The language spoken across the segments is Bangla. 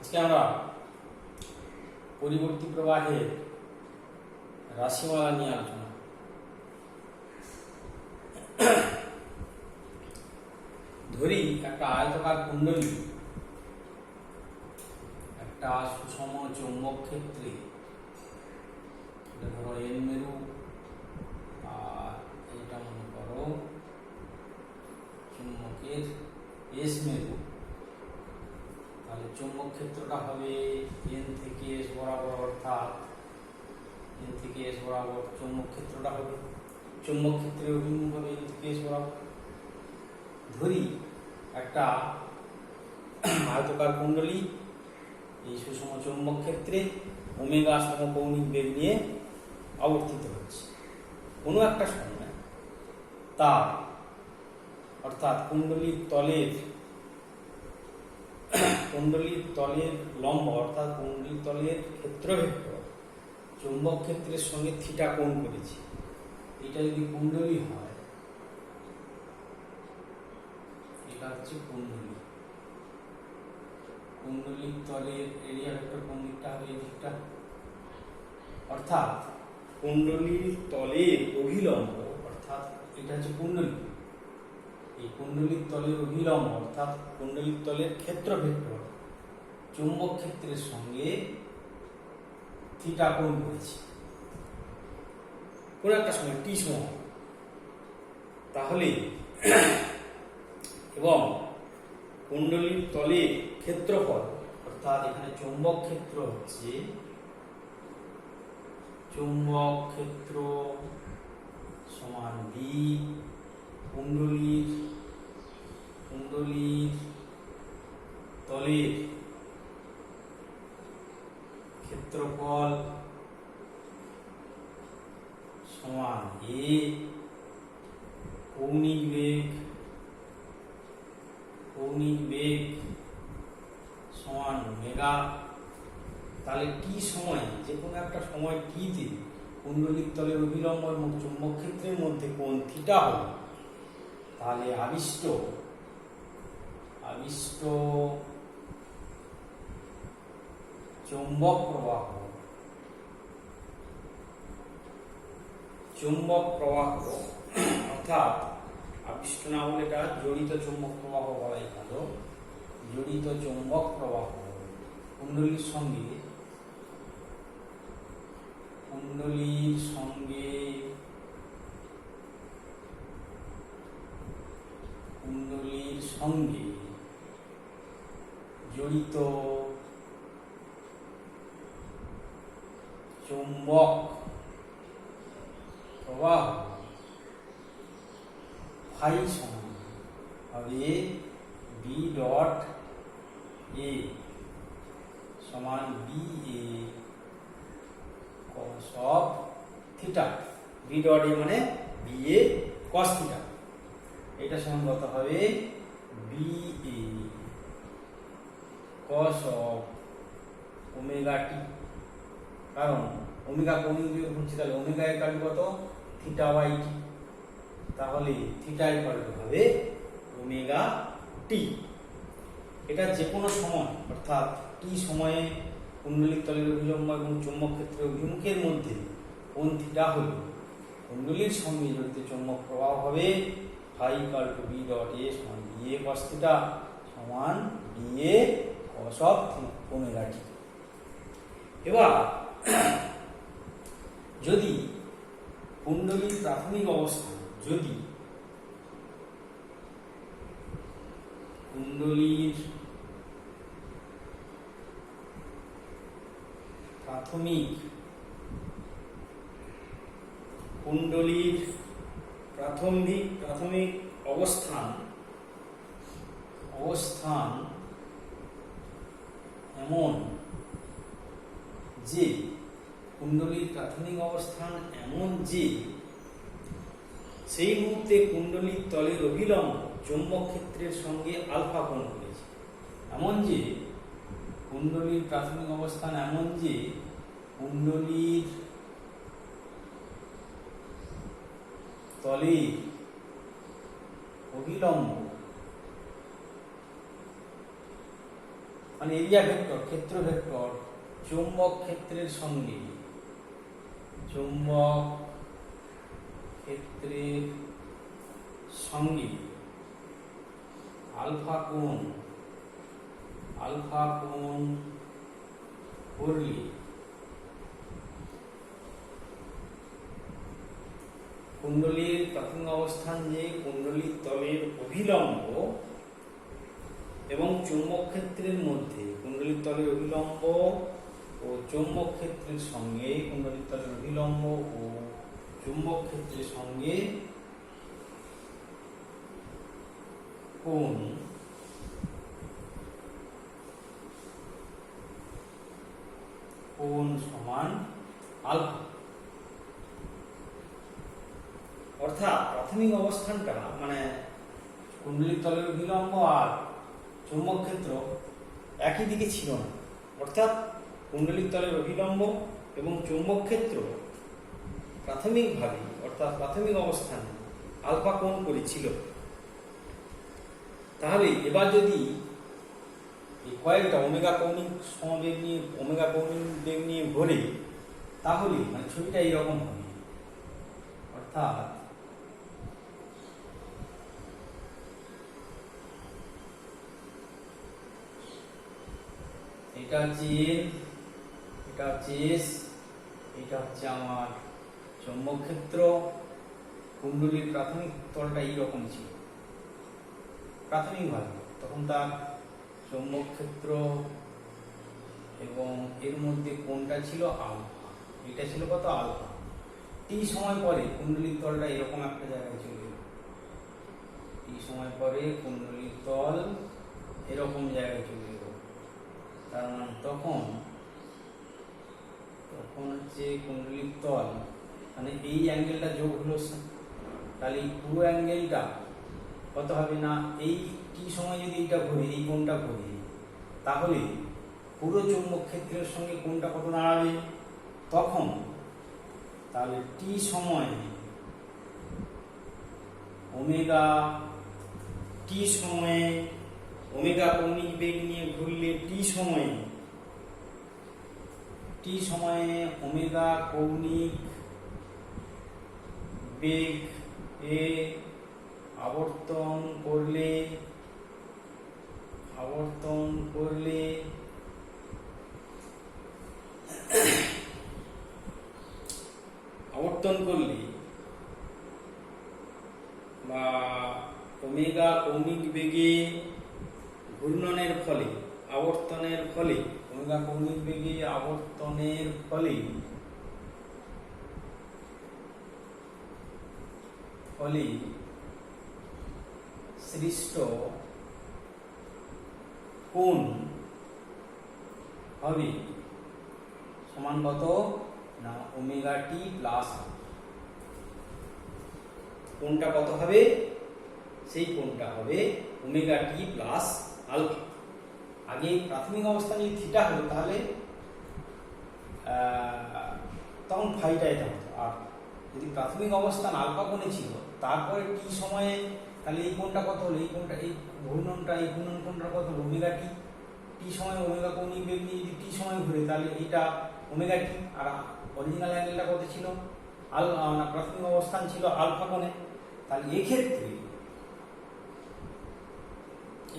আজকে আমরা পরিবর্তী প্রবাহের রাশিমালা নিয়ে আলোচনা। ধরি একটা আয়তকার কুণ্ডলী একটা সুষম চৌম্বক ক্ষেত্রে, ধরো এন মেরু আর এটা মনে করো চুম্বকের এস মেরু, তাহলে চৌম্বক ক্ষেত্রটা হবে এন থেকে এস বরাবর, অর্থাৎ এন থেকে এস বরাবর চৌম্বক ক্ষেত্রটা হবে, চৌম্বক ক্ষেত্রের অভিমুখ হবে এন থেকে এস বরাবর। ধরি একটা আয়তকার কুণ্ডলী এই সুষম চৌম্বক ক্ষেত্রে ওমেগা সমকৌণিক বেগ নিয়ে আবর্তিত হচ্ছে। কোনো একটা সময় তার অর্থাৎ কুণ্ডলীর তলের লম্ব অর্থাৎ কুণ্ডলীর তলের ক্ষেত্র ভেক্টর চৌম্বক ক্ষেত্রের সঙ্গে থিটা কোণ করেছে। এটা যদি কুণ্ডলী হয়, এটা হচ্ছে কুণ্ডলীর তলের এরিয়া ভেক্টর কোন দিকটা হবে? এই দিকটা। অর্থাৎ কুণ্ডলীর তলের অভিলম্ব অর্থাৎ এটা হচ্ছে কুণ্ডলী, এই কুণ্ডলীর তলের অভিলম্ব অর্থাৎ কুণ্ডলীর তলের ক্ষেত্র ভেক্টর চৌম্বক ক্ষেত্রের সঙ্গে থিটা কোণ করেছে কোন একটা সময় টি সময়। তাহলে এবং কুণ্ডলীর তলের ক্ষেত্রফল অর্থাৎ এখানে চৌম্বক ক্ষেত্র হচ্ছে চৌম্বক ক্ষেত্র সমান বি, কুণ্ডলীর তলের ক্ষেত্রফল সমান এ, কৌণিক বেগ সমান ওমেগা। তাহলে টি সময়ে, যে কোনো একটা সময় টিতে কুণ্ডলীর তলের অভিলম্ব এবং চৌম্বক ক্ষেত্রের মধ্যে কোণ থিটা হবে, তাহলে আবিষ্ট চৌম্বক প্রবাহ অর্থাৎ আবিষ্ট না বলে এটা জড়িত চৌম্বক প্রবাহ বলাই ভালো। জড়িত চৌম্বক প্রবাহ কুণ্ডলীর সঙ্গে জড়িত চৌম্বক প্রবাহ ফাই সমান হবে বি ডট এ সমান B A cos of theta. B dot A মানে বি এ কস থিটা। এটা সমান কত হবে? B A cos of omega T, কারণ ওমেগা কৌণিক বেগ হচ্ছে, তাহলে ওমেগা এর ভ্যালু কত? Theta by T. তাহলে থিটা ইকুয়াল টু হবে ওমেগা টি। এটা যে কোনো সময় অর্থাৎ টি সময়ে কুণ্ডলীর তলের অভিলম্ব এবং চৌম্বক ক্ষেত্রের অভিমুখের মধ্যে কোণ থিটা হলে কুণ্ডলীর সঙ্গে জড়িত চৌম্বক প্রবাহ হবে phi equal to B dot A সমান বি এ কস থিটা সমান B A cos of omega T. এবার যদি কুণ্ডলীর প্রাথমিক অবস্থান, যদি কুণ্ডলীর প্রাথমিক অবস্থান এমন যে সেই মুহূর্তে কুণ্ডলীর তলের অভিলম্ব চৌম্বক ক্ষেত্রের সঙ্গে আলফা কোণ করেছে। এমন যে কুণ্ডলীর প্রাথমিক অবস্থান এমন যে কুণ্ডলীর তলের অভিলম্ব মানে এরিয়া ভেক্টর, ক্ষেত্র ভেক্টর চৌম্বক ক্ষেত্রের সঙ্গে আলফা কোণ করলে কুণ্ডলীর প্রাথমিক অবস্থান যে কুণ্ডলীর তলের অভিলম্ব এবং চৌম্বক ক্ষেত্রের মধ্যে কুণ্ডলীর তলের অভিলম্ব ও চৌম্বক ক্ষেত্রের সঙ্গে কুণ্ডলীর তলের অভিলম্ব ও চৌম্বক ক্ষেত্রের সঙ্গে কোণ সমান আলফা। অর্থাৎ প্রাথমিক অবস্থানটা মানে কুণ্ডলীর তলের অভিলম্ব আর চৌম্বক ক্ষেত্র একই দিকে ছিল না, অর্থাৎ কুণ্ডলীর তলের অভিলম্ব এবং চৌম্বক ক্ষেত্র প্রাথমিকভাবে অর্থাৎ প্রাথমিক অবস্থানে আলফা কোণ করেছিল। তাহলে এবার যদি এই কয়েলটা ওমেগা কৌণিক সমবেগ নিয়ে ওমেগা কৌণিক বেগ নিয়ে ঘোরে তাহলে মানে ছবিটা এইরকম হবে, অর্থাৎ এটা হচ্ছে এস, এটা হচ্ছে আমার চৌম্বক ক্ষেত্র। কুণ্ডলীর প্রাথমিক তলটা এইরকম ছিল প্রাথমিকভাবে, তখন তার চৌম্বক ক্ষেত্র এবং এর মধ্যে কোণটা ছিল আলফা, এটা ছিল কত আলফা। টি সময় পরে কুণ্ডলীর তলটা এরকম একটা জায়গায় চলে গেল, টি সময় পরে কুণ্ডলীর তল এরকম জায়গায় চলে গেল। তার মানে তখন হচ্ছে কুণ্ডলীর তল মানে এই অ্যাঙ্গেলটা যোগ হলো, তাহলে এই পুরো অ্যাঙ্গেলটা কত হবে না, এই টি সময় যদি এইটা ঘুরে এই কোণটা ঘুরে তাহলে পুরো চৌম্বক ক্ষেত্রের সঙ্গে কোণটা কত দাঁড়াবে তখন, তাহলে টি সময় ওমেগা কৌণিক বেগ নিয়ে ঘুরলে টি সময়ে ওমেগা কৌণিক বেগ এ আবর্তন করলে বা ওমেগা কৌণিক বেগে ঘূর্ণনের ফলে ওমেগা কৌণিক বেগে আবর্তনের ফলে সৃষ্ট কোণ হবে সমান কত না ওমেগা টি প্লাস। কোণটা কত হবে, সেই কোণটা হবে ওমেগা টি প্লাস আলফা। আগে প্রাথমিক অবস্থায় যদি থিটা হলো তাহলে তখন ফাইটা এটা হতো, আর যদি প্রাথমিক অবস্থান আলফা কোণে ছিল তারপরে টি সময়ে তাহলে এই কোণটা কত হলো, এই কোণটা এই ঘূর্ণন কোণটা কত হলো ওমেগা টি সময় ওমেগা কৌণিক বেগ নিয়ে যদি টি সময় ঘুরে তাহলে এটা ওমেগা টি, আর অরিজিনাল অ্যাঙ্গেলটা কত ছিল প্রাথমিক অবস্থান ছিল আলফা কোণে। তাহলে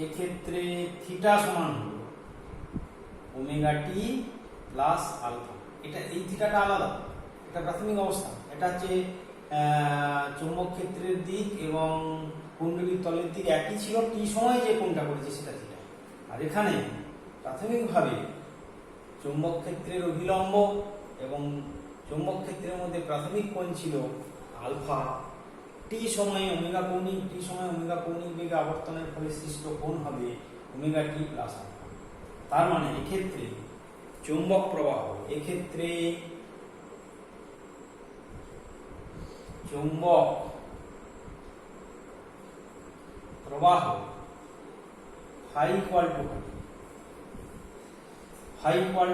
এক্ষেত্রে থিটা সমান হলো ওমেগা টি প্লাস আলফা। এটা এই থিটাটা আলাদা, এটা প্রাথমিক অবস্থা, এটা হচ্ছে চৌম্বক ক্ষেত্রের দিক এবং কুণ্ডলীর তলের দিক একই ছিল, টি সময় যে কোণটা করেছে সেটা থিটা। আর এখানে প্রাথমিকভাবে চৌম্বক ক্ষেত্রের অভিলম্ব এবং চৌম্বক ক্ষেত্রের মধ্যে প্রাথমিক কোণ ছিল আলফা। টি সময়ে ওমেগা কৌণিক বেগে আবর্তনের ফলে সৃষ্ট কোণ হবে ওমেগা টি প্লাস আলফা। তার মানে এক্ষেত্রে চৌম্বক প্রবাহ ফাই ইকুয়াল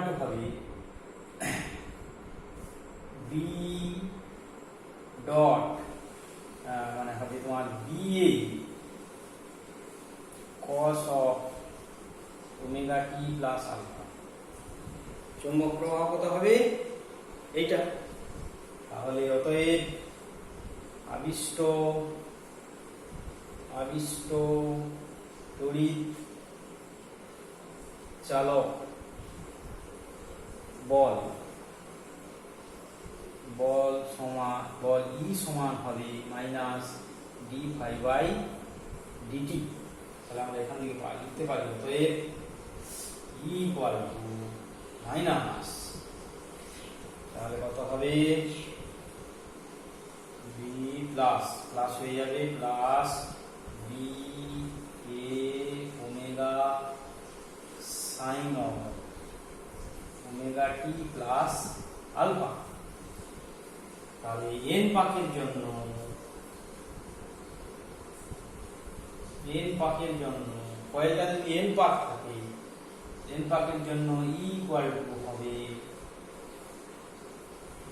টু হবে বি ডট মানে হবে তোমার BA cos of omega T plus alpha. চৌম্বক প্রবাহ কত হবে? এইটা। তাহলে অতএব আবিষ্ট তড়িৎ চালক বল ই সমান হবে minus d phi by dt. তাহলে আমরা এখান থেকে লিখতে পারি অতএব ই ইকুয়াল টু মাইনাস, তাহলে কত হবে? বি প্লাস হয়ে যাবে plus B A omega sine of omega T plus alpha. তাহলে এন পাকের জন্য কয়েলটা যদি এন পাক থাকে, এন পাকের জন্য ই ইকুয়াল টু হবে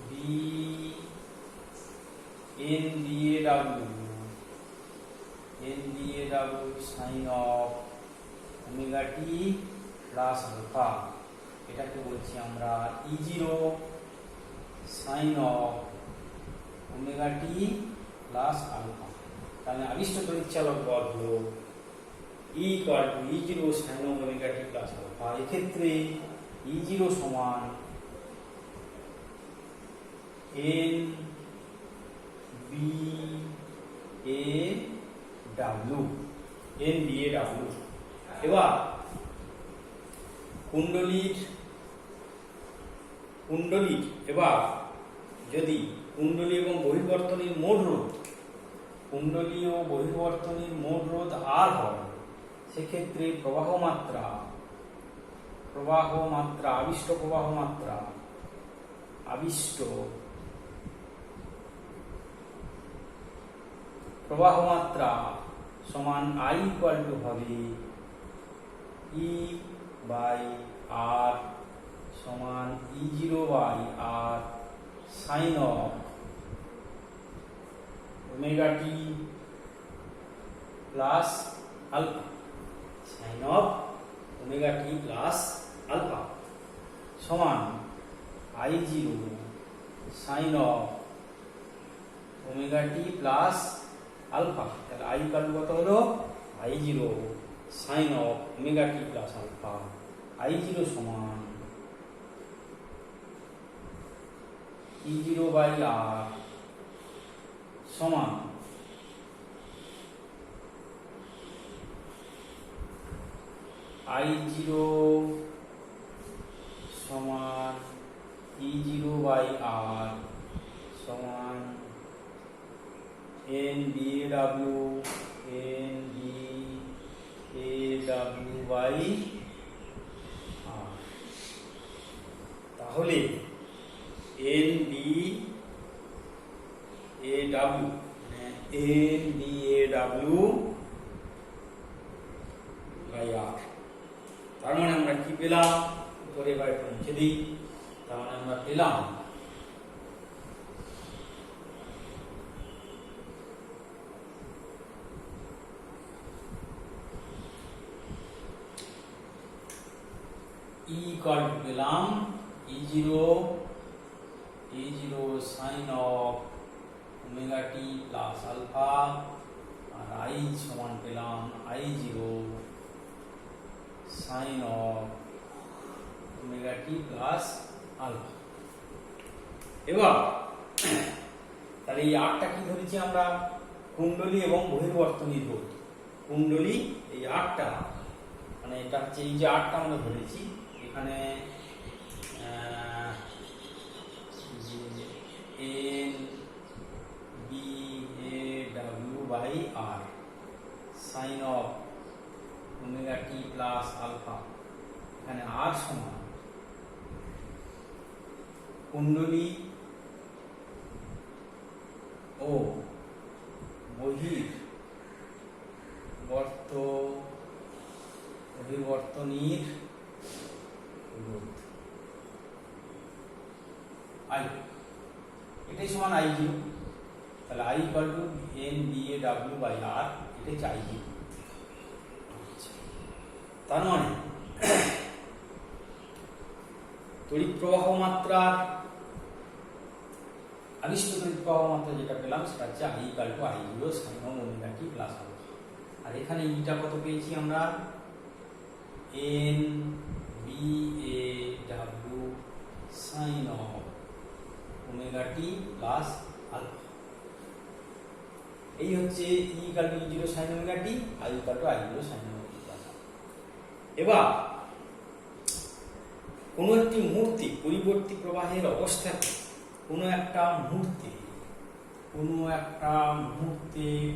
বি এন দিয়ে W sine of omega T plus alpha. এটাকে বলছি আমরা E0 sine of omega T plus alpha. তাহলে আবিষ্ট তড়িৎ চালক বল হলো E equal to E0 sine of omega T plus alpha. এক্ষেত্রে E0 সমান এন বি এ ডাব্লিউ, এবার কুণ্ডলীর এবার যদি কুণ্ডলী এবং বহির্বর্তনীর মোট রোধ, কুণ্ডলী ও বহির্বর্তনীর মোট রোধ আর হয়, সেক্ষেত্রে প্রবাহ মাত্রা আবিষ্ট প্রবাহ মাত্রা সমান I ইকুয়াল টু হবে ই বাই আর সমান E0 by R sine of omega T plus alpha, sine of omega T plus alpha সমান I0 sine of omega T plus alpha. তাহলে I ইকুয়াল টু কত হলো? I0 sine of omega T plus alpha. I0 সমান E0 বাই আর সমান I0 সমান E0 বাই আর সমান N B A W by R. তাহলে N B A W by R. তার মানে আমরা কি পেলাম? উপরে এবার মুছে দিই। তার মানে আমরা পেলাম E ইকুয়াল টু পেলাম E0 sine of omega T plus alpha, আর I সমান পেলাম I0 sine of omega T plus alpha. এবার তাহলে এই আটটা কি ধরেছি আমরা? কুণ্ডলী এবং বহির্বর্তনীর রোধ। কুণ্ডলী এই আটটা, মানে এটা হচ্ছে এই যে আটটা আমরা ধরেছি, এখানে N B A W by R sine of omega T plus alpha. এখানে আর সমান কুণ্ডলী ও বহির্বর্তনীর রোধ I, এটাই সমান I0। তাহলে I equal to N B A W by R, এটাই I0। তার মানে তড়িৎ প্রবাহ মাত্রার আবিষ্ট তড়িৎ প্রবাহ মাত্রা যেটা পেলাম সেটা হচ্ছে I = I0 sin ωt plus alpha. আর এখানে ইটা কত পেয়েছি আমরা NBAW sin ωt plus alpha. এই হচ্ছে E = E0 sin ωt, I = I0 sin ωt plus alpha. এবার কোন একটি মুহূর্তে পরিবর্তী প্রবাহের অবস্থাকে কোন একটা মুহূর্তে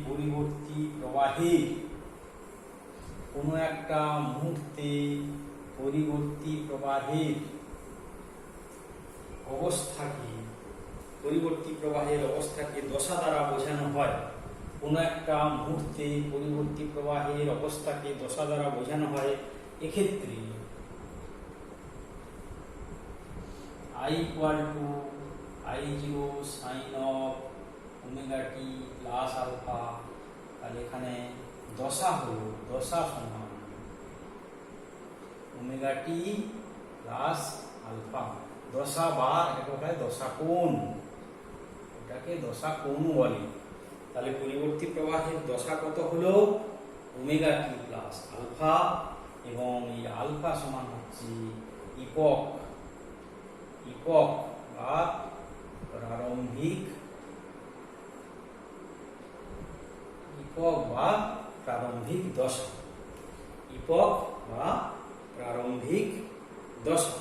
পরিবর্তী প্রবাহের অবস্থাকে দশা দ্বারা বোঝানো হয়। কোন একটা মুহূর্তে পরিবর্তী প্রবাহের অবস্থাকে দশা দ্বারা বোঝানো হয়। এক্ষেত্রে I = I0 sin ωt plus alpha. তাহলে এখানে দশা সমান ωt প্লাস আলফা। দশা বা এটাকে বলা হয় দশা কোণ, এটাকে দশা কোণ বলে। তাহলে পরিবর্তী প্রবাহের দশা কত হলো ωt প্লাস আলফা, এবং এই আলফা সমান হচ্ছে একক বা প্রারম্ভিক দশা।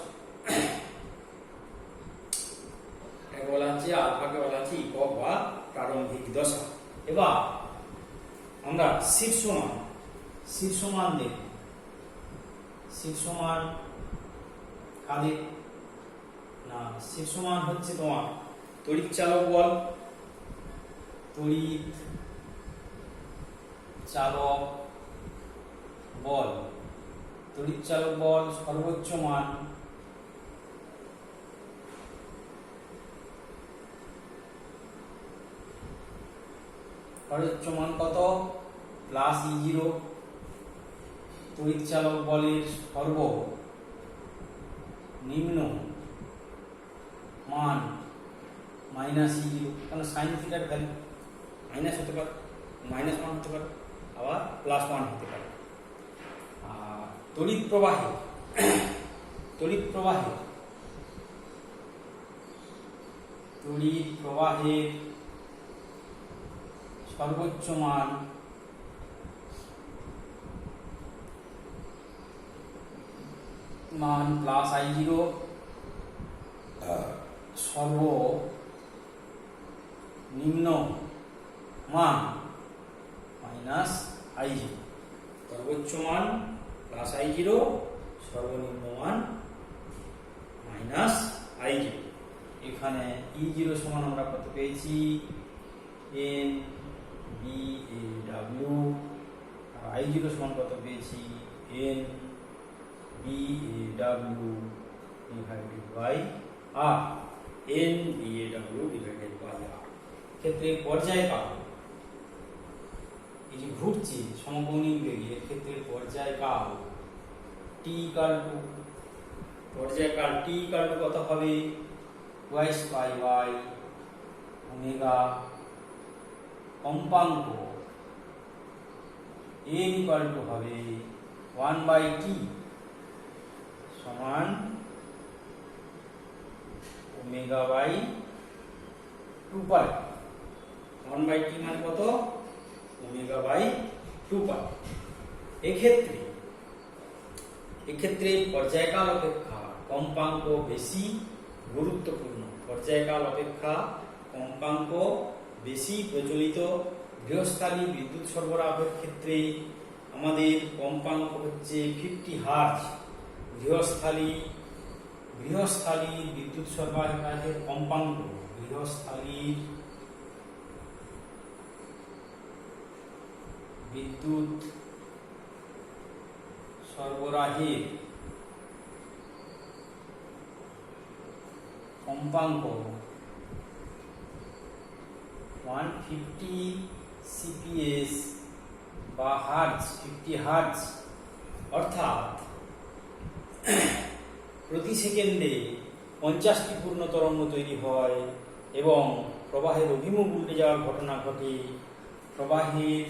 বলা হচ্ছে আলফাকে বলা হচ্ছে একক বা প্রারম্ভিক দশা। এবার আমরা শীর্ষমান দেখব। শীর্ষমান কাদের না, শীর্ষমান হচ্ছে তোমার তড়িৎ চালক বল সর্বোচ্চ মান কত প্লাস E0। তড়িৎ চালক বলের সর্বনিম্ন মান মাইনাস E0, কারণ সাইন থিটার ভ্যালু মাইনাস হতে পারে, -1 হতে পারে, আবার +1 হতে পারে। আর তড়িৎ প্রবাহের সর্বোচ্চ মান প্লাস I0, সর্বনিম্ন মান মাইনাস I0। সর্বোচ্চ মান প্লাস I0, সর্বনিম্ন মান মাইনাস I0। এখানে E0 সমান আমরা কত পেয়েছি NBAW, আর I0 সমান কত পেয়েছি NBAW divided by R, NBAW divided by R। ক্ষেত্রে পর্যায় কাল, এই যে ঘুরছে সমকৌণিক বেগে, এর ক্ষেত্রে পর্যায় কাল T = কত হবে 2π/, ওমেগা কম্পাঙ্ক n = হবে 1/t সমান ω/2π। 1/t মানে কত ω/2π। এক্ষেত্রে পর্যায়কাল অপেক্ষা কম্পাঙ্ক বেশি গুরুত্বপূর্ণ। বেশি প্রচলিত গৃহস্থালী বিদ্যুৎ সরবরাহের ক্ষেত্রে আমাদের কম্পাঙ্ক হচ্ছে 50 হার্জ। গৃহস্থালী বিদ্যুৎ সরবরাহের কম্পাঙ্ক, বিদ্যুৎ সরবরাহের কম্পাঙ্ক 150 CPS বা হার্জ, 50 হার্জ, অর্থাৎ প্রতি সেকেন্ডে 50টি পূর্ণ তরঙ্গ তৈরি হয় এবং প্রবাহের অভিমুখ উল্টে যাওয়ার ঘটনা ঘটে। প্রবাহের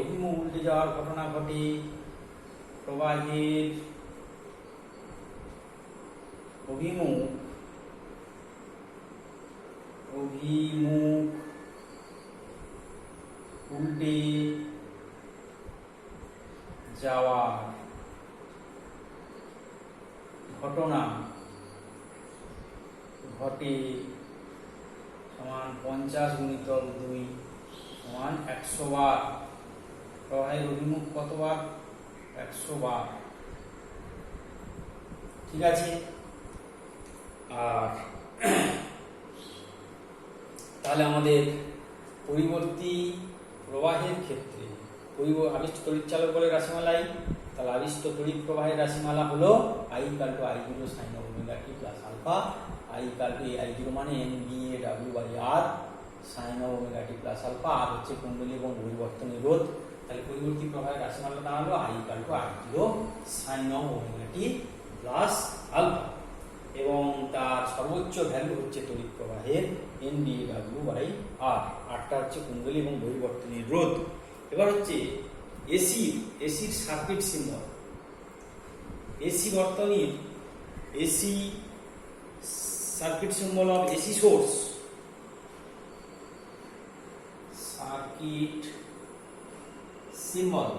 অভিমুখ উল্টে যাওয়ার ঘটনা ঘটে। প্রবাহের অভিমুখ উল্টে যাওয়ার ঘটনা ঘটে সমান 50 গুণিতক 2 সমান 100 বার। প্রবাহের অভিমুখ কতবার? 100 বার। ঠিক আছে। আর তাহলে আমাদের পরিবর্তী প্রবাহের ক্ষেত্রে আবিষ্ট তড়িৎ চালক বলে রাশিমালাই, তাহলে আবিষ্ট তড়িৎ প্রবাহের রাশিমালা হলো I = I0 sin ω t plus alpha. I = I0 মানে NBAW/R sin ω t plus alpha. আর হচ্ছে কুণ্ডলী এবং পরিবর্তনের রোধ। তাহলে পরিবর্তী প্রবাহের রাশিমালা দাঁড়ালো I = I0 sin ω t plus alpha এবং তার সর্বোচ্চ ভ্যালু হচ্ছে তড়িৎ প্রবাহের NBAW/R। আরটা হচ্ছে কুণ্ডলী এবং পরিবর্তনের রোধ। এবার হচ্ছে এসির সার্কিট সিম্বল। এসি বর্তনীর AC circuit symbol of AC source. Circuit symbol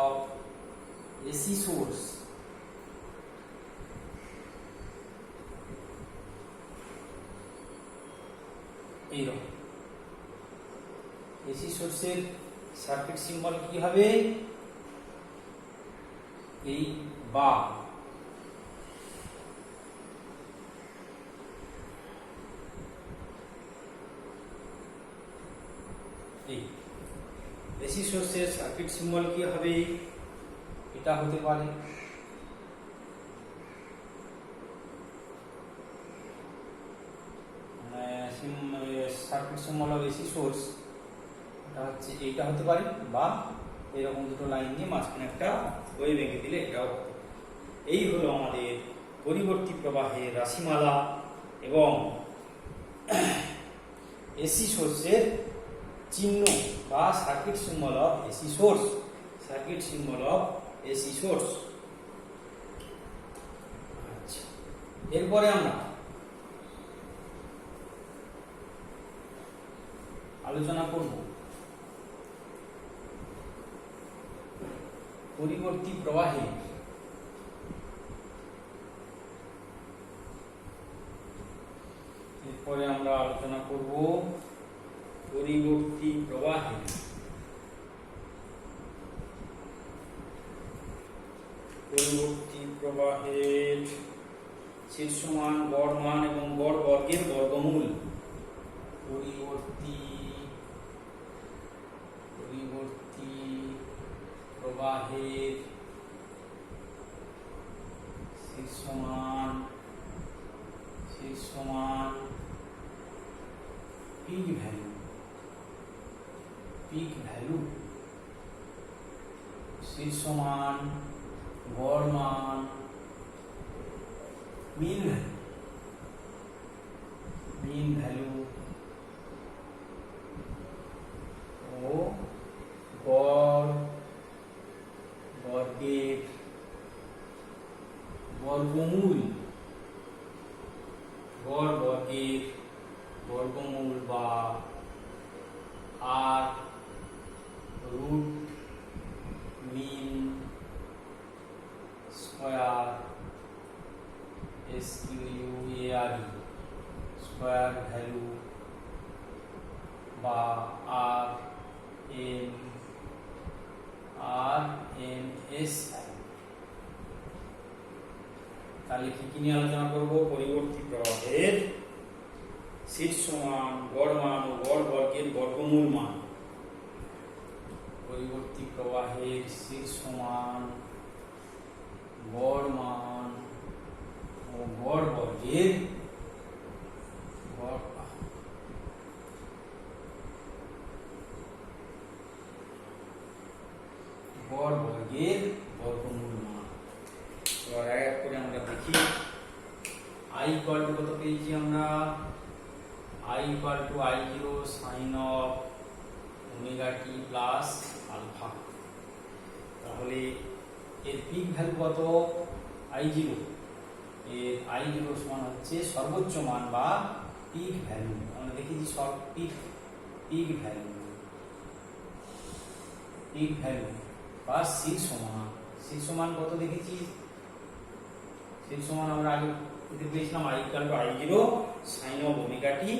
of AC source এইরকম। এসি সোর্সের সার্কিট সিম্বল কি হবে? এই বা। এই এসি সোর্সের সার্কিট সিম্বল কি হবে? এটা হতে পারে circuit symbol of AC source এইটা হতে পারে, বা এরকম দুটো লাইন নিয়ে মাঝখানে একটা ওয়েভ এঁকে দিলে এটাও হতে পারে। এই হলো আমাদের পরিবর্তী প্রবাহের রাশিমালা এবং এসি সোর্সের চিহ্ন বা circuit symbol of AC source. Circuit symbol of AC source. আচ্ছা, এরপরে আমরা আলোচনা করব পরিবর্তী প্রবাহে এরপরে আমরা আলোচনা করব পরিবর্তী প্রবাহে শীর্ষ মান, গড় মান এবং গড় বর্গের বর্গমূল। পরিবর্তী প্রবাহের শীর্ষ মান, পিক ভ্যালু, শীর্ষ মান, গড় মান, মিন ভ্যালু ও গড় বর্গের বর্গমূল। গড় বর্গের বর্গমূল বা আর root mean square SQUARE square value বা RMS। তাহলে কি নিয়ে আলোচনা করব? পরিবর্তী প্রবাহের শীর্ষ মান, গড় মান ও গড় বর্গের বর্গমূল মান। পরিবর্তী প্রবাহের শীর্ষ মান, গড় মান ও গড় বর্গের equal to I zero sine of omega T plus alpha. তাহলে এর পিক ভ্যালু কত? I zero. এর আই জিরো সমান হচ্ছে সর্বোচ্চ মান বা পিক ভ্যালু। আমরা দেখেছি পিক ভ্যালু বা শীর্ষ মান কত দেখেছি? শীর্ষ মান আমরা আগে পেয়েছিলাম I equal to I zero sine of omega T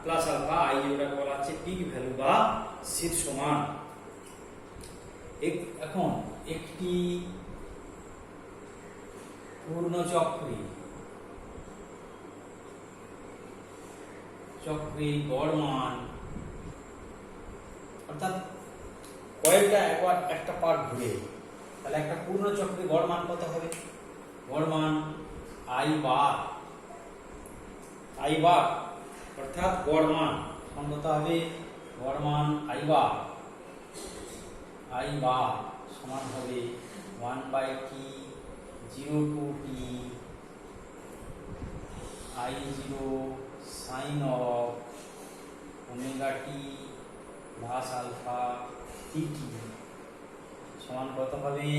plus alpha. I জিরোটাকে বলা হচ্ছে পিক ভ্যালু বা শীর্ষ মান। এখন একটি পূর্ণ চক্রে গড় মান, অর্থাৎ কয়েকটা একবার একটা পার্ট ঘুরে, তাহলে একটা পূর্ণ চক্রে গড় মান কত হবে? গড় মান আই বার, অর্থাৎ গড় মান কত হবে? গড় মান আই বার সমান হবে 1/t 0 to t I0 sin of omega t plus alpha dt সমান কত হবে?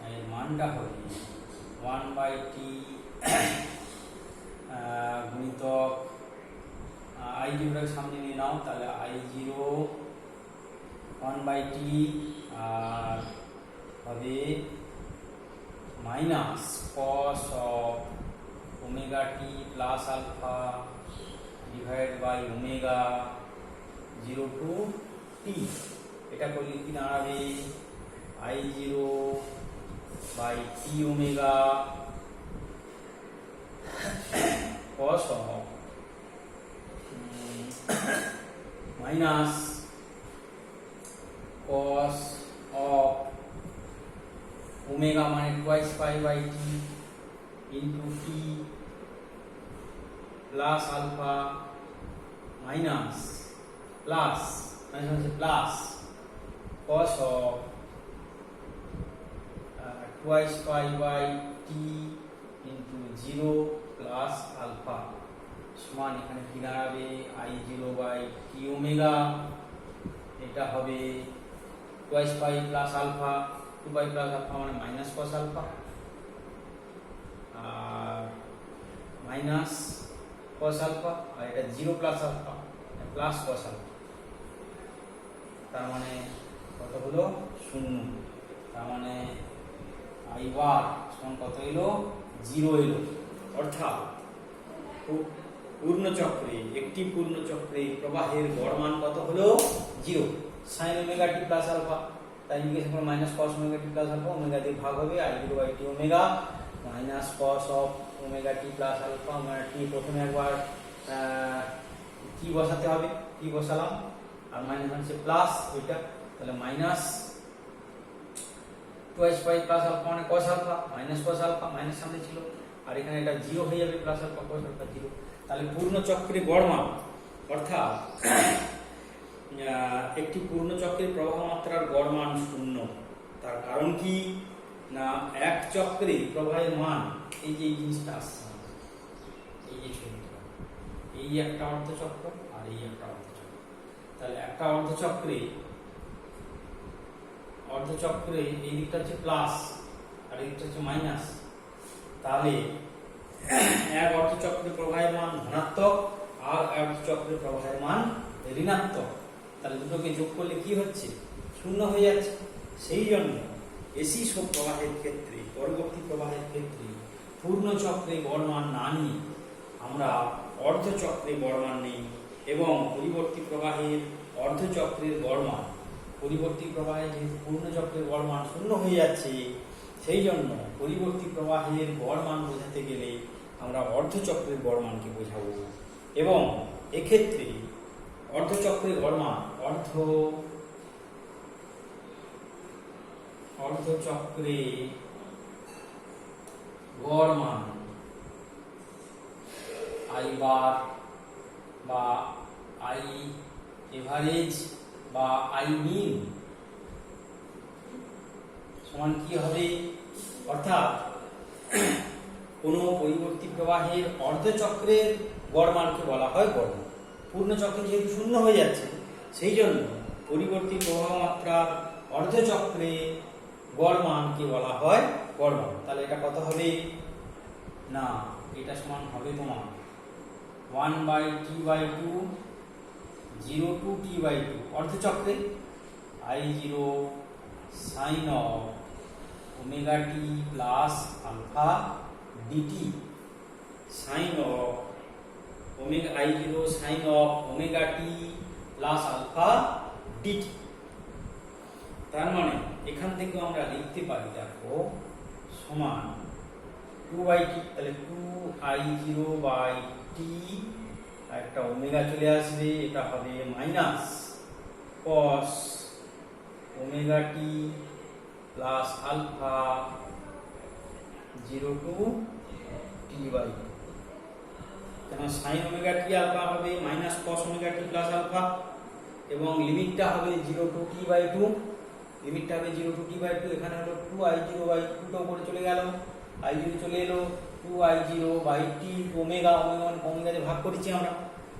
এর মানটা হবে 1/t গুণিতক I0 টাকে সামনে নিয়ে নাও, তাহলে I0 1/t আর হবে minus cos of omega t plus alpha divided by omega 0 to t। এটা করলে কি দাঁড়াবে? I0 by t omega cos of minus cos of omega মানে twice pi by t into t plus alpha minus plus cos of twice pi by t into 0 plus alpha সমান এখানে কি দাঁড়াবে? I0 by t omega, এটা হবে twice pi plus alpha, 2 pi plus alpha মানে minus cos alpha আর minus cos alpha, আর এটা 0 plus alpha plus cos alpha, তার মানে কত হলো? 0। তার মানে I বার সমান কত এলো? 0 এলো। অর্থাৎ একটি পূর্ণ চক্রে প্রবাহের গড় মান কত হলো? 0 sin omega t plus alpha, তাই ইন্টিগ্রেশন করে minus cos omega t plus alpha, omega দিয়ে ভাগ হবে I0 by t omega minus cos of omega t plus alpha omega t। প্রথমে একবার কি বসাতে হবে, কি বসালাম, আর মাইনাস হচ্ছে প্লাস ওইটা, তাহলে minus twice pi plus alpha মানে cos alpha minus cos alpha, minus সামনে ছিল, আর এখানে এটা 0 হয়ে যাবে, প্লাস alpha cos alpha 0। তাহলে পূর্ণ চক্রে গড় মান, অর্থাৎ একটি পূর্ণ চক্রের প্রবাহ মাত্রার গড় মান 0। তার কারণ কি না, এক চক্রে প্রবাহের মান এই যে জিনিসটা আসছে, এই যে ছবিটা, এই একটা অর্ধচক্র আর এই একটা অর্ধচক্র। তাহলে একটা অর্ধচক্রে এই দিকটা হচ্ছে প্লাস আর এই দিকটা হচ্ছে মাইনাস। তাহলে এক অর্ধচক্রে প্রবাহের মান ধনাত্মক আর এক অর্ধচক্রে প্রবাহের মান ঋণাত্মক। তাহলে দুটোকে যোগ করলে কি হচ্ছে? 0 হয়ে যাচ্ছে। সেই জন্য এসি প্রবাহের ক্ষেত্রে, পরবর্তী প্রবাহের ক্ষেত্রে পূর্ণ চক্রে গড় মান না নিয়ে আমরা অর্ধচক্রে গড় মান নিই, এবং পরিবর্তী প্রবাহের অর্ধচক্রের গড় মান, পরিবর্তী প্রবাহে যেহেতু পূর্ণ চক্রের গড় মান 0 হয়ে যাচ্ছে, সেই জন্য পরিবর্তী প্রবাহের গড় মান বোঝাতে গেলে আমরা অর্ধচক্রের গড় মানকে বোঝাবো। এবং এক্ষেত্রে অর্ধচক্রের গড় মান, অর্ধচক্রে গড় মান আই বার বা আই এভারেজ বা আই মিন সমান কি হবে? অর্থাৎ কোনো পরিবর্তী প্রবাহের অর্ধচক্রের গড় মানকে বলা হয় গড় মান। পূর্ণ চক্রে যেহেতু শূন্য হয়ে যাচ্ছে, সেই জন্য পরিবর্তী প্রবাহ মাত্রার অর্ধচক্রে গড় মানকে বলা হয় গড় মান। তাহলে এটা কত হবে না, এটা সমান হবে তোমার 1/t/2 0 to t/2 অর্ধচক্রে I0 sin of omega t plus alpha dt sin of omega I0 sin of omega t plus alpha dt। তার মানে এখান থেকে আমরা লিখতে পারি দেখো সমান 2/t, তাহলে 2I0/t, একটা ওমেগা চলে আসবে, এটা হবে minus cos omega t plus alpha 0 to t/2, কেন sin omega t alpha হবে minus cos omega t plus alpha, এবং লিমিটটা হবে 0 to t/2, লিমিটটা হবে 0 to t/2। এখানে হলো 2I0/2 টা উপরে চলে গেল, I0 চলে এলো, 2I0/t ওমেগা, ওমেগা যে ভাগ করেছি আমরা,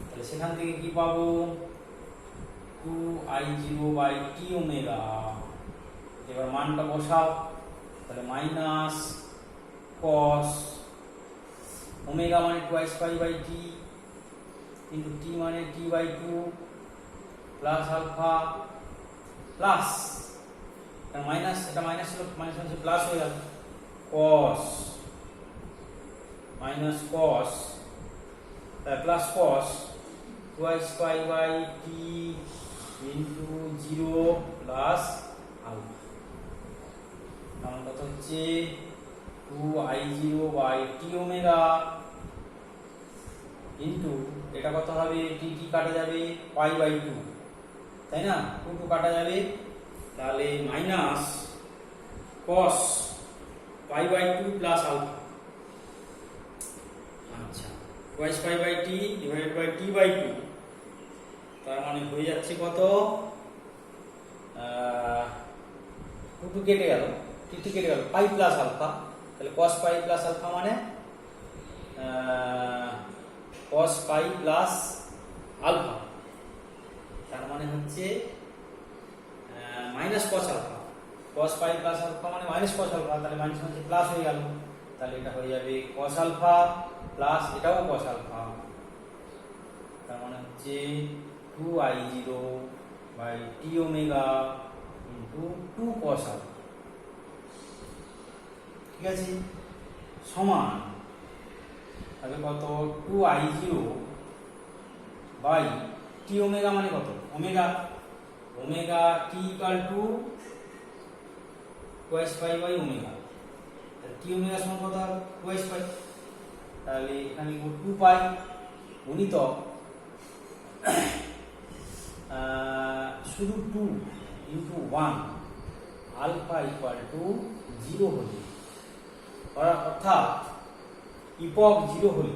তাহলে সেখান থেকে কি পাবো 2I0/t ওমেগা। এবার মানটা বসাও, তাহলে মাইনাস cos ওমেগা মানে 2π/t ইন্টু t মানে t/2 plus alpha plus minus, এটা মাইনাস ছিল, মাইনাস মানে প্লাস হয়ে গেল, cos minus cos plus cos 2π/t into 0 plus alpha, তাহলে কত হচ্ছে 2I0/t ওমেগা ইন্টু এটা কত হবে, t কাটা যাবে π/2, তাই না, 2 কাটা যাবে, তাহলে মাইনাস cos π/2 প্লাস আলফা। আচ্ছা, 2π/t ডিভাইডেড বাই t/2, তার মানে হয়ে যাচ্ছে কত 2 কেটে গেল, t কেটে গেল, পাই প্লাস আলফা, তাহলে cos π প্লাস আলফা মানে cos π প্লাস আলফা, তার মানে হচ্ছে minus cos alpha, cos π plus alpha মানে মাইনাস cos আলফা, তাহলে মাইনাস মানে প্লাস হয়ে গেল, তাহলে এটা হয়ে যাবে cos আলফা প্লাস এটাও cos আলফা, তার মানে হচ্ছে 2I0/t omega into 2 cos alpha. ঠিক আছে, সমান তাহলে কত 2I0/t ওমেগা মানে কত, omega omega t equal to 2π/ω, t omega সমান কত হবে 2π, তাহলে এখানে লিখব 2π গুণিতক শুধু 2 ইন্টু 1 আলফা ইকুয়াল টু 0 হলে, অর্থাৎ ইপক 0 হলে,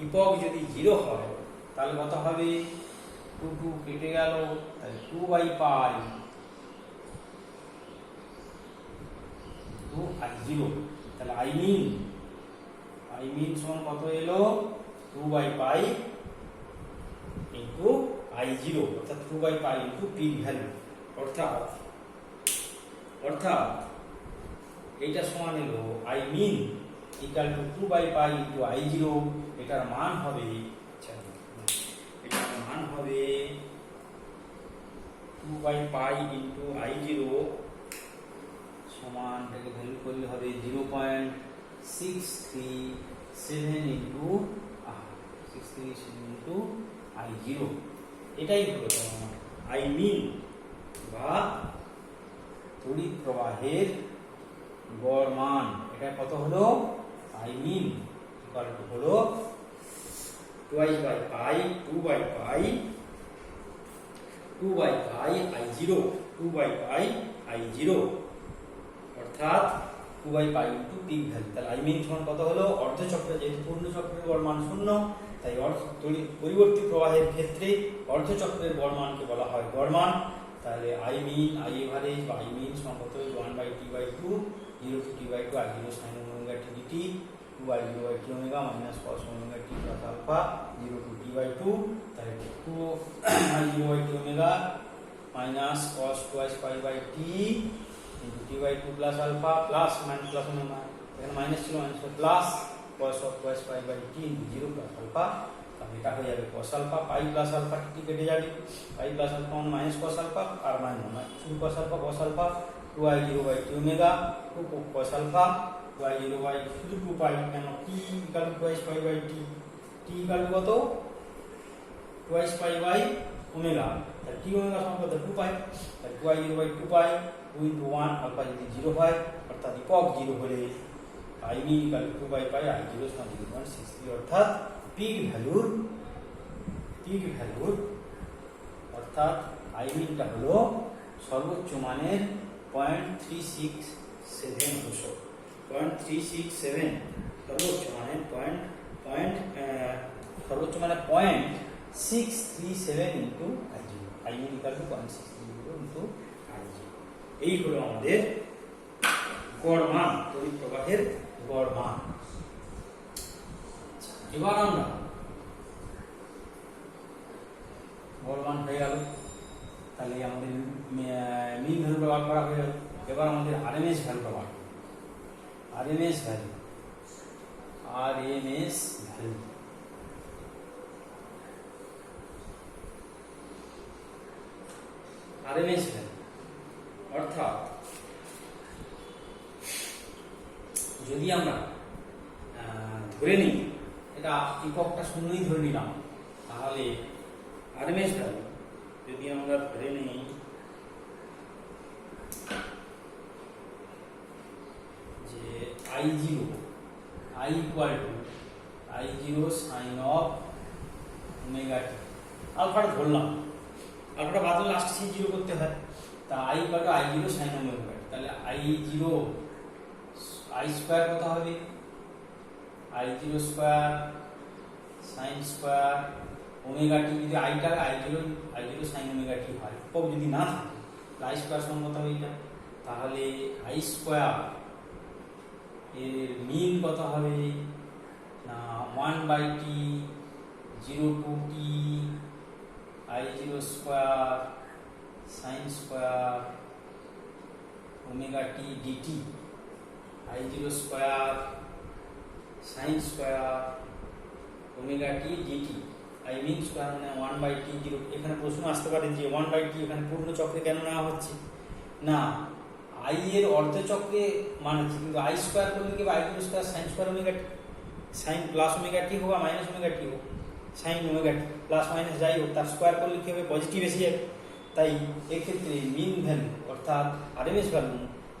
ইপক যদি 0 হয় তাহলে কত হবে 2 কেটে গেল, তাহলে 2/π 2I0, তাহলে I mean সমান কত এলো 2/π ইন্টু I0, অর্থাৎ 2/π ইন্টু পিক ভ্যালু, অর্থাৎ এইটা সমান এলো I mean equal to 2/π into I0, এটার মান হবে 2/π ইন্টু I0 সমান, এটাকে ভ্যালু করলে হবে 0.637 ইন্টু 637 ইন্টু I0, এটাই হলো তোমার I mean বা তড়িৎ প্রবাহের গড় মান। এটা কত হলো I mean ইকুয়াল টু হলো 2/π I0, 2/π I0, অর্থাৎ 2/π ইন্টু পিক ভ্যালু। তাহলে I mean সমান কত হলো, অর্ধচক্রে যেহেতু পূর্ণ চক্রের গড় মান 0, তাই পরিবর্তী প্রবাহের ক্ষেত্রে অর্ধচক্রের গড় মানকে বলা হয় গড় মান। তাহলে I mean I average বা I mean সমান কত 1/t/2 0 to t/2 I0 sin omega t dt 2i 0/t omega minus cos omega t plus alpha 0 to t/2, তাহলে 2i 0/t omega minus cos twice pi/t into t/2 plus alpha plus minus plus omega, এখানে মাইনাস ছিল minus plus cos of twice pi/t into 0 plus alpha, তাহলে এটা হয়ে যাবে cos alpha, pi plus alpha T কেটে যাবে, পাই প্লাস আলফা মানে মাইনাস cos আলফা আর minus 2 cos alpha 2i 0/t omega 2 cos alpha 2i 0/, শুধু 2 পাই কেন, t equal two twice pi/t, t equal to কত twice pi বাই ওমেগা, তাহলে t ওমেগা সমান কত 2 পাই, তাহলে 2i 0/2 পাই 2 into 1 আলফা যদি 0 হয় অর্থাৎ একক 0 হলে i mean equal two 2 pi i 0 সমান 0.63, অর্থাৎ পিক ভ্যালুর অর্থাৎ i মিনটা হলো সর্বোচ্চ মানের 0.367 অংশ, 0.367 সর্বোচ্চ মানে সর্বোচ্চ মানে 0.637 into i0, i mean equal to 0.630 into i0। এই হলো আমাদের গড় মান, তড়িৎ প্রবাহের গড় মান। এবার আমরা গড় মান হয়ে গেল, তাহলে আমাদের মিন ভ্যালু ব্যবহার করা হয়ে গেল। এবার আমাদের আরএমএস ভ্যালু ব্যবহার করব, আরএমএস ভ্যালু অর্থাৎ যদি আমরা ধরে নিই এটা এককটা শূন্যই ধরে নিলাম, তাহলে আরএমএস ভ্যালু যদি আমরা ধরে নিই যে I0 I equal to I0 sine of omega T, আলফাটা ধরলাম, আলফাটা বাদ দিলে লাস্টে সেই 0 করতে হয়, তা I equal to I0 sine omega T, তাহলে I0 I স্কয়ার কত হবে I0 square sine square omega T, যদি আইটা I0 সাইন ওমেগা টি হয়, একক যদি না থাকে তাহলে I স্কয়ার সমান কত হবে এটা, তাহলে I স্কয়ার এর মিন কত হবে না 1/t 0 to t I0 square sine square omega t dt, I0 square sine square omega t dt, I mean square মানে 1/t 0। এখানে প্রশ্ন আসতে পারে যে 1/t এখানে পূর্ণ চক্রে কেন নেওয়া হচ্ছে না, I এর অর্ধ চক্রে মানে কিন্তু I স্কয়ার করলে কি I0 square sine square omega T, sine plus omega T হোক মাইনাস ওমেগা টি হোক, সাইন ওমেগা টি প্লাস মাইনাস যাই হোক তার স্কয়ার করলে কি হবে পজিটিভ এসে যাবে। তাই এক্ষেত্রে মিন ভ্যালু অর্থাৎ আরএমএস ভ্যালু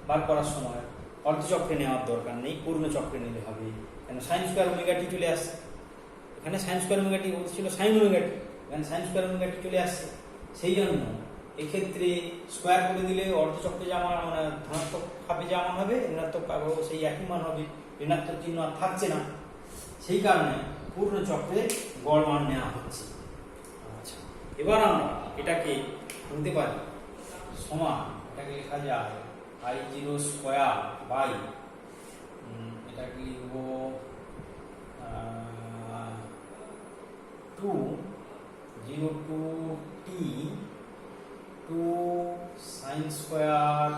বার করার সময় অর্ধ চক্রে নেওয়ার দরকার নেই, পূর্ণ চক্রে নিলে হবে, কেন সাইন স্কয়ার ওমেগা টি চলে আসছে, এখানে সাইন স্কয়ার ওমেগা টি ছিল সাইন ওমেগা টি, এখানে সাইন স্কয়ার ওমেগা টি চলে আসছে, সেই জন্য এক্ষেত্রে স্কয়ার করে দিলে অর্ধচক্রে যা মান মানে ধনাত্মক ভাবে যা মান হবে ঋণাত্মক ভাবেও সেই একই মান হবে, ঋণাত্মক চিহ্ন আর থাকছে না, সেই কারণে পূর্ণ চক্রে গড় মান নেওয়া হচ্ছে। আচ্ছা, এবার আমরা এটাকে বলতে পারি সমান, এটাকে লেখা যায় I0 স্কয়ার বাই, এটাকে লিখব 2 0 to t 2 sine square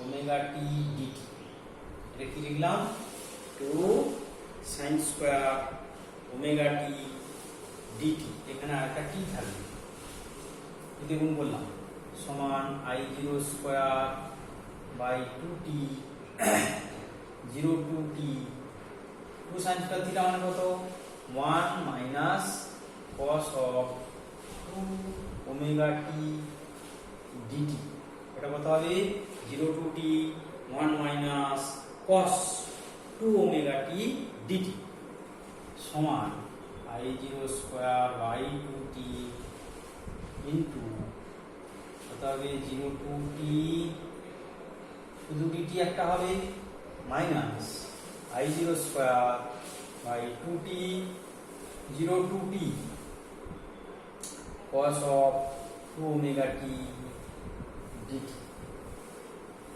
omega t dt, এটা কি লিখলাম 2 sine square omega t dt, এখানে আরেকটা টি থাকবে, এটি গুণ করলাম সমান I0 square by 2t 0 to t 2 sine square theta মানে কত 1 minus cos of 2 omega t dt, এটা কত হবে 0 to t 1 minus cos 2 omega t dt সমান I0 square by 2t into কত হবে 0 to t, শুধু dt একটা হবে minus I0 square by 2t 0 to t cos of 2 omega t dt,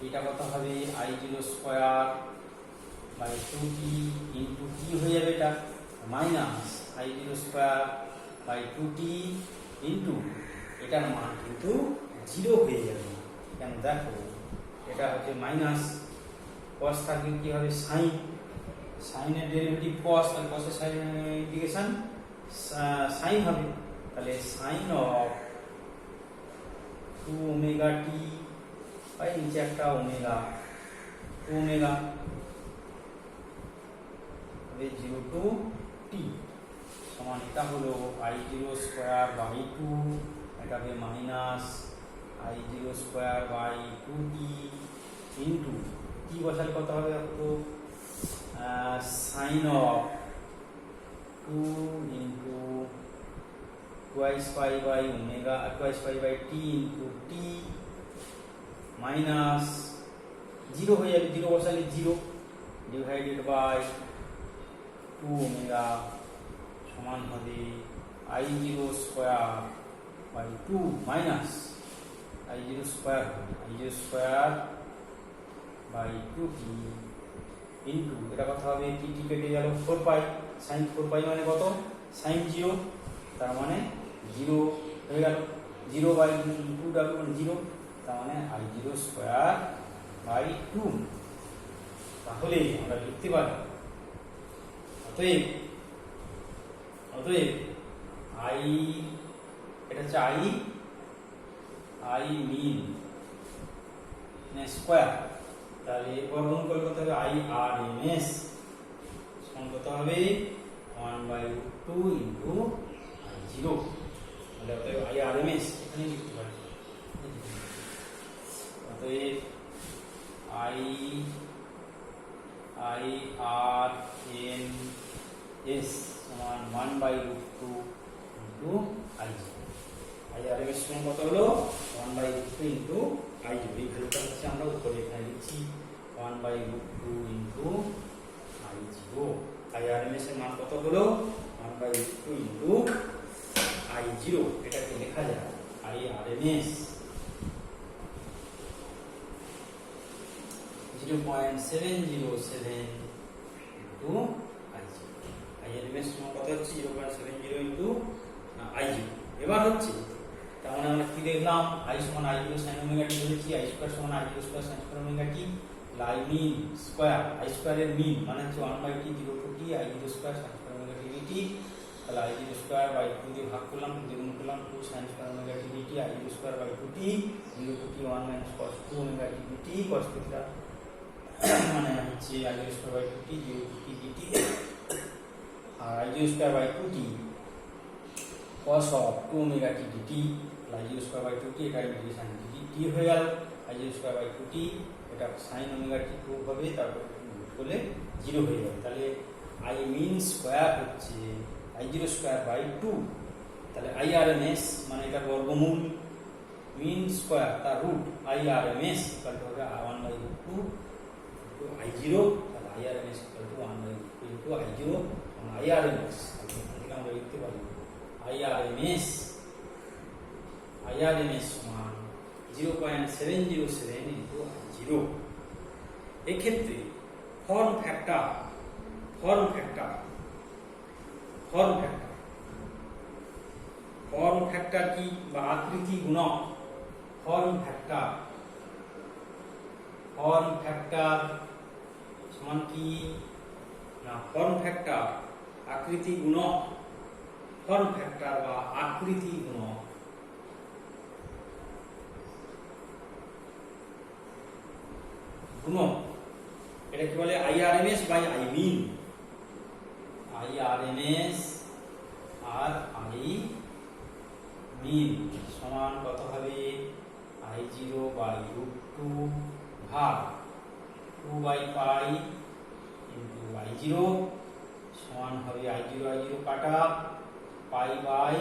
এটা কত হবে I0 square by 2t into কি হয়ে যাবে এটা minus I0 square by 2t into এটার মান কিন্তু 0 হয়ে যাবে কেন দেখো এটা হচ্ছে মাইনাস cos থাকলে কি হবে সাইন সাইনের ডেরিভেটিভ cos তাহলে cos এর সাইন ইন্টিগ্রেশন সাইন হবে তাহলে sine of 2 omega t by নিচে একটা ওমেগা 2 ওমেগা হবে 0 টু t সমান এটা হলো I0 স্কয়ার বাই 2 এটা হবে minus I0 square by 2t into t বসালে কত হবে তো sine of 2 into twice pi by omega twice pi by t into t minus 0 হয়ে যাবে 0 বসালে 0 divided by 2 omega সমান হবে I0 square by 2 minus I0 square by 2t into এটা কত হবে t কেটে গেল 4 pi sin 4 pi মানে কত sin 0 তার মানে 0 হয়ে গেল 0 বাই 2 ডাবল মানে 0 তার মানে I0 স্কয়ার বাই 2 তাহলে আমরা লিখতে পারি অতএব I এটা হচ্ছে I মিন মানে স্কয়ার তাহলে বর্গমূল করলে কত হবে IRMS সমান কত হবে 1/2 ইনটু 0 তাহলে অতএব IRMS এখানে লিখতে পারি অতএব IRMS সমান 1/2 ইনটু I0 IRMS সমান কত হলো 1/2 ইনটু I0 এই ভ্যালুটা হচ্ছে আমরা উপরে এখানে লিখছি 1/2 ইনটু I0 IRMS এর মান কত হলো 1/2 ইনটু I0 এটাকে লেখা যায় IRMS 0.707 ইনটু I0 IRMS সমান কত হচ্ছে 0.70 ইনটু I0 এবার হচ্ছে তার মানে আমরা কি দেখলাম I সমান I0 sin ওমেগা t বলেছি I স্কয়ার সমান I0 square sin square omega t I mean square I স্কয়ারের মিন মানে হচ্ছে 1/t 0 to t I0 square sin square omega t dt তাহলে I0 স্কয়ার বাই 2 দিয়ে ভাগ করলাম দ্বিগুণ করলাম 2 sin square omega t dt I0 square by 2t 0 to t 1 minus cos 2 omega t dt cos theta মানে হচ্ছে I0 square by 2t 0 to t dt আর I0 square by 2t cos of 2 omega t dt I0 square by 2t এটা ইন্টিগ্রেশন dt হয়ে গেল I0 স্কয়ার বাই 2t এটা sin omega t কিউব হবে তারপর করলে 0 হয়ে যাবে তাহলে I মিন স্কয়ার হচ্ছে I0 স্কয়ার বাই 2 তাহলে IRMS মানে এটা বর্গমূল মিন স্কয়ার তার রুট IRMS ইকুয়াল টু হবে 1/2 ইনটু I0 তাহলে IRMS equal to 1/2 into I0 IRMS এখানে আমরা লিখতে পারি IRMS সমান 0.707 ইনটু I0 এক্ষেত্রে ফর্ম ফ্যাক্টর কি বা আকৃতি গুণক ফর্ম ফ্যাক্টর সমান কি না ফর্ম ফ্যাক্টর আকৃতি গুণক ফর্ম ফ্যাক্টর বা আকৃতি গুণক এটা কি বলে IRMS by I mean IRMS আর I মিন সমান কত হবে I0 বাই √2 ভাগ 2/π ইনটু I0 সমান হবে I0 কাটা পাই বাই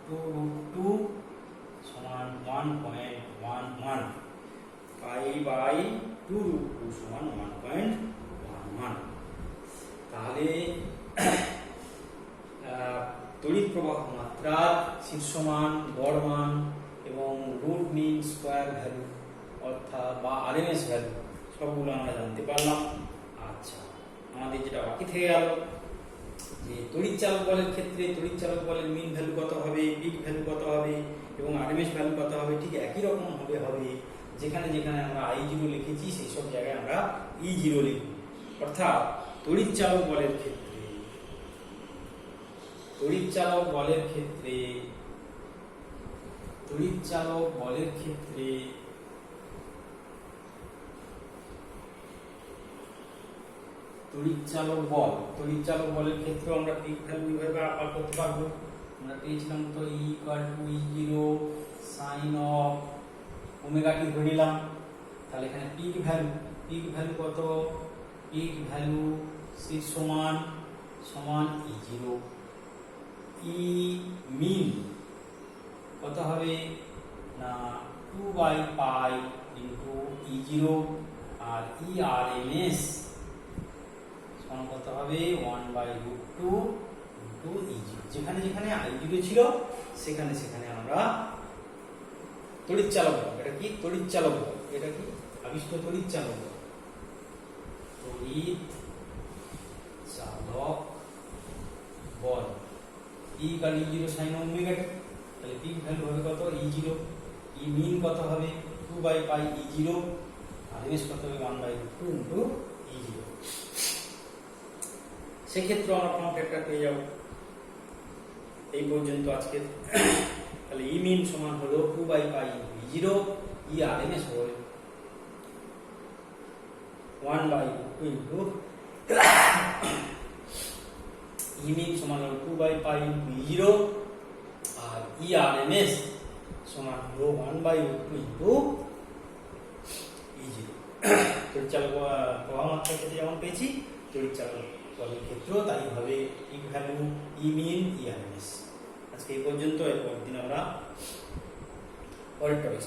2√2 সমান 1.11 পাই বাই 2√2 সমান 1.11 তাহলে তড়িৎ প্রবাহ মাত্রার শীর্ষ মান গড় মান এবং রুট মিন স্কয়ার ভ্যালু অর্থাৎ বা RMS ভ্যালু সবগুলো আমরা জানতে পারলাম। আচ্ছা, আমাদের যেটা বাকি থেকে গেল যে তড়িৎ চালক বলের ক্ষেত্রে তড়িৎ চালক বলের মিন ভ্যালু কত হবে, পিক ভ্যালু কত হবে এবং আরএমএস ভ্যালু কত হবে, ঠিক একই রকম হবে যেখানে যেখানে আমরা I0 লিখেছি সেই সব জায়গায় আমরা E0 লিখব। অর্থাৎ তড়িৎ চালক বলের ক্ষেত্রে তড়িৎ চালক বলের ক্ষেত্রে তড়িৎ চালক বলের ক্ষেত্রে তড়িৎ চালক বলের ক্ষেত্রে আমরা পিক ভ্যালু এইভাবে আপার করতে পারবো। আমরা পেয়েছিলাম তো E = E0 sin of omega টি ধরে নিলাম। তাহলে এখানে পিক ভ্যালু কত, পিক ভ্যালু c সমান E0, ই মিন কত হবে না 2/পাই ইনটু E0 আর ERMS সমান কত হবে 1/√2 ইনটু E0। যেখানে যেখানে I0 ছিল সেখানে সেখানে আমরা তড়িৎ চালক বল, এটা কি তড়িৎ চালক বল, এটা কি আবিষ্ট তড়িৎ চালক বল, তড়িৎ চালক বল E = E0 sin omega T. তাহলে পিক ভ্যালু হবে কত E0, ই মিন কত হবে 2/পাই E0 আর এস কত হবে 1/√2 ইনটু E0। সেক্ষেত্রে আমরা ফর্ম ফ্যাক্টর পেয়ে যাব। এই পর্যন্ত আজকে। তাহলে ই মিন সমান হলো 2/পাই E0, ই আরএমএস হলো 1/√2 ইনটু ই মিন সমান হলো 2/পাই E0 আর ই আরএমএস সমান হলো 1/√2 ইনটু E0। তড়িৎ চালক প্রবাহ মাত্রার ক্ষেত্রে যেমন পেয়েছি তড়িৎ চালক বলের ক্ষেত্রেও তাই হবে, পিক ভ্যালু, ই মিন, ই আরএমএস। আজকে এই পর্যন্ত, এরপর দিন আমরা পরের টপিক